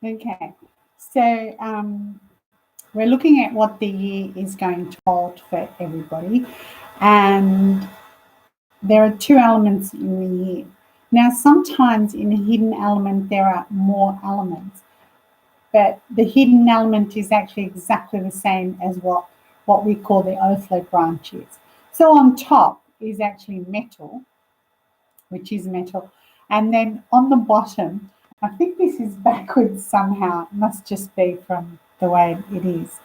Okay, so we're looking at what the year is going to hold for everybody, and there are two elements in the year. Now, sometimes in a hidden element, there are more elements, but the hidden element is actually exactly the same as what we call the earthly branch is. So on top is actually metal, which is metal, and then on the bottom, I think this is backwards somehow. It must just be from the way it is.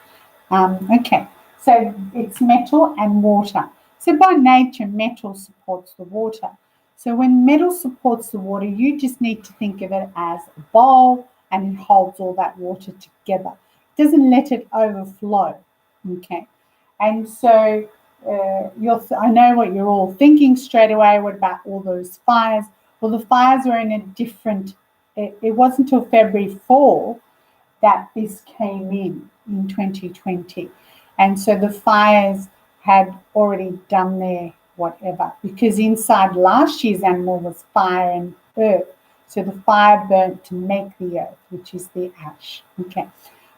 Okay, so it's metal and water. So by nature, metal supports the water. So when metal supports the water, you just need to think of it as a bowl and it holds all that water together. It doesn't let it overflow. Okay, and so I know what you're all thinking straight away. What about all those fires? Well, the fires were in a different. It wasn't until February 4 that this came in 2020. And so the fires had already done their whatever, because inside last year's animal was fire and earth. So the fire burnt to make the earth, which is the ash. Okay.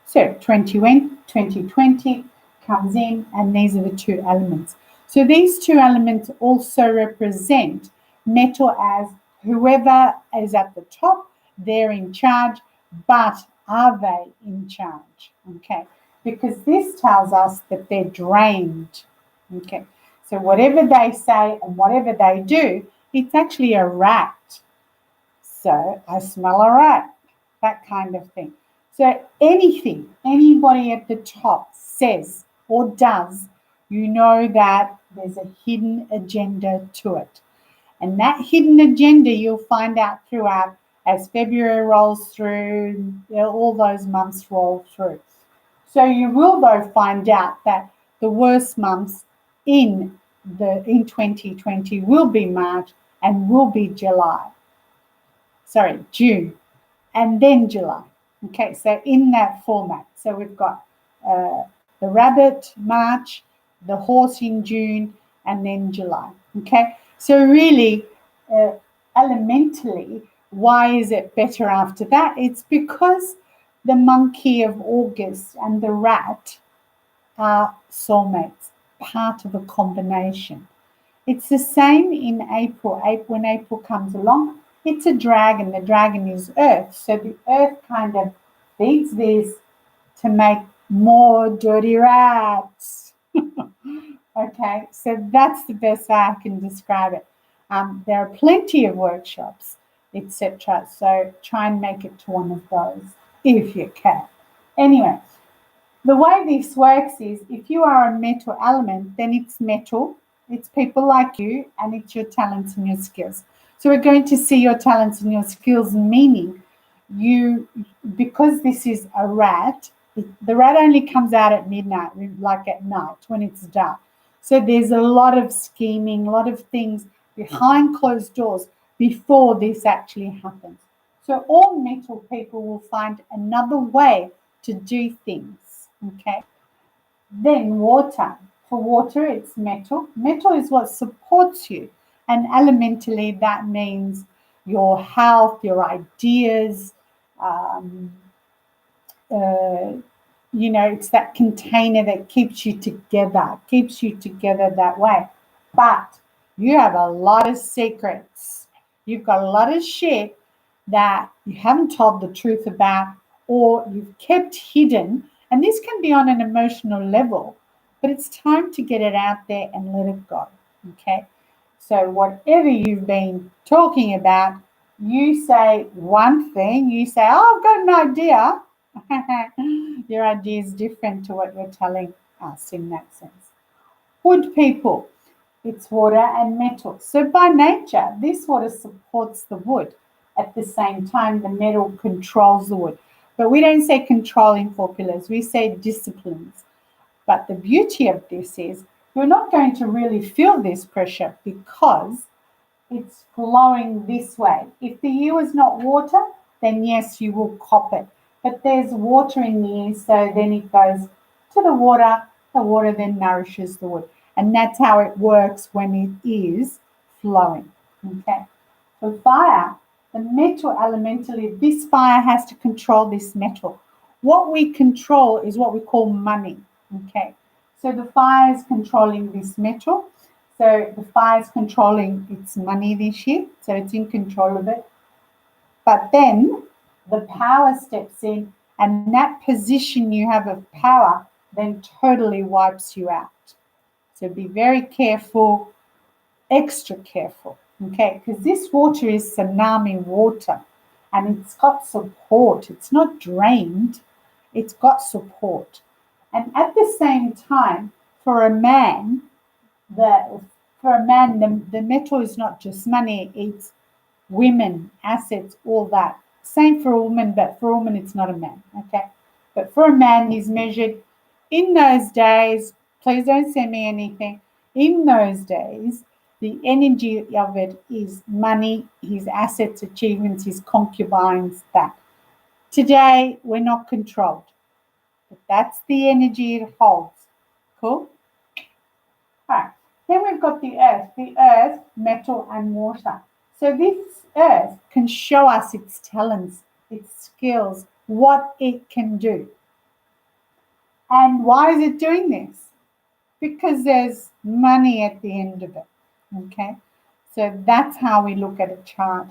So 2020 comes in, and these are the two elements. So these two elements also represent metal as whoever is at the top, they're in charge, but are they in charge? Okay, because this tells us that they're drained. Okay, so whatever they say and whatever they do, it's actually a rat. So I smell a rat, that kind of thing. So anything anybody at the top says or does, you know that there's a hidden agenda to it. And that hidden agenda you'll find out throughout as February rolls through, all those months roll through. So you will though find out that the worst months in 2020 will be March and will be June, and then July. Okay, so in that format. So we've got the rabbit March, the horse in June, and then July. Okay, so really, elementally, why is it better after that? It's because the monkey of August and the rat are soulmates, part of a combination. It's the same in April. When April comes along, it's a dragon. The dragon is earth. So the earth kind of feeds this to make more dirty rats. Okay, so that's the best way I can describe it. There are plenty of workshops, etc. So try and make it to one of those if you can. Anyway, the way this works is if you are a metal element, then it's metal, it's people like you, and it's your talents and your skills. So we're going to see your talents and your skills, meaning you, because this is a rat, the rat only comes out at midnight, like at night when it's dark. So there's a lot of scheming, a lot of things behind closed doors before this actually happens. So all metal people will find another way to do things. Okay. Then water. For water, it's metal. Metal is what supports you. And elementally, that means your health, your ideas, um, uh, it's that container that keeps you together that way. But you have a lot of secrets. You've got a lot of shit that you haven't told the truth about or you've kept hidden. And this can be on an emotional level, but it's time to get it out there and let it go. Okay. So, whatever you've been talking about, you say one thing, you say, oh, I've got an idea. Your idea is different to what you're telling us in that sense. Wood people, it's water and metal. So by nature, this water supports the wood. At the same time, the metal controls the wood. But we don't say controlling formulas, we say disciplines. But the beauty of this is you're not going to really feel this pressure because it's flowing this way. If the ear is not water, then yes, you will cop it. But there's water in the ear, so then it goes to the water then nourishes the wood. And that's how it works when it is flowing. Okay. For fire, The metal elementally, this fire has to control this metal. What we control is what we call money. Okay, so the fire is controlling this metal. So the fire is controlling its money this year. So it's in control of it. But then the power steps in, and that position you have of power then totally wipes you out. So be very careful, extra careful, okay? Because this water is tsunami water and it's got support. It's not drained, it's got support. And at the same time, for a man, the metal is not just money, it's women, assets, all that. Same for a woman, but for a woman, it's not a man, okay? But for a man, he's measured in those days. Please don't send me anything. In those days, the energy of it is money, his assets, achievements, his concubines, that. Today, we're not controlled, but that's the energy it holds. Cool? All right. Then we've got the earth, metal, and water. So this earth can show us its talents, its skills, what it can do. And why is it doing this? Because there's money at the end of it. Okay. So that's how we look at a chart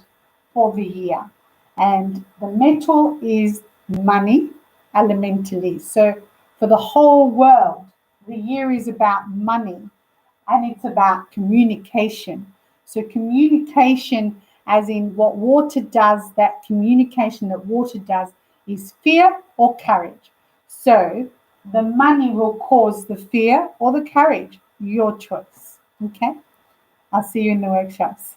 for the year. And the metal is money elementally. So for the whole world, the year is about money and it's about communication. So communication, as in what water does, that communication that water does is fear or courage. So the money will cause the fear or the courage, your choice. Okay? I'll see you in the workshops.